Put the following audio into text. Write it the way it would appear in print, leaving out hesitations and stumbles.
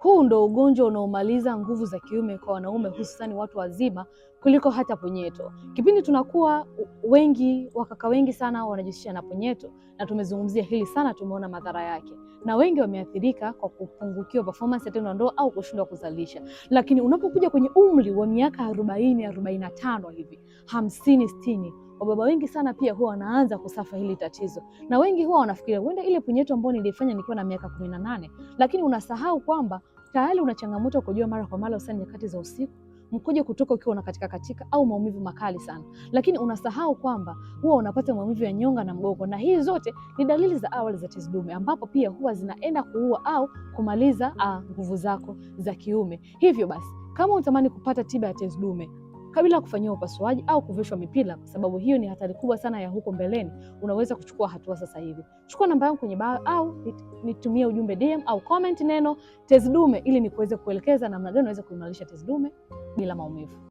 Huu ndo ugonjwa unaomaliza nguvu za kiume kwa wanaume, hususani watu wazima, kuliko hata punyeto. Kipindi tunakuwa wakaka wengi sana wanajihusisha na punyeto, na tumezungumzia hili sana, tumeona madhara yake, na wengi wameathirika kwa kupungukiwa performance ya tendo la ndoa au kushindwa kuzalisha. Lakini unapokuja kwenye umri wa miaka 40, 45 hivi, 50, 60, wababa wengi sana pia huwa wanaanza kusafa hili tatizo, na wengi huwa wanafikiria huenda ile punyeto ambayo nilifanya nikiwa na miaka 18, lakini unasahau kwamba tayari una changamoto ya kujua mara kwa mara, hususani nyakati za usiku, mkojo kutoka ukiwa unakatika au maumivu makali sana. Lakini unasahau kwamba huwa unapata maumivu ya nyonga na mgongo, na hizi zote ni dalili za awali za tezi dume, ambapo pia huwa zinaenda kuua au kumaliza nguvu zako za kiume. Hivyo basi, kama unatamani kupata tiba ya tezi dume kabla ya kufanyiwa upasuaji au kuvishwa mipira, kwa sababu hiyo ni hatari kubwa sana ya huko mbeleni, unaweza kuchukua hatua sasa hivi. Chukua namba yangu kwenye bio au nitumie ujumbe DM au comment neno tezi dume, ili nikuweze kuelekeza namna gani unaweza kuimarisha tezi dume bila maumivu.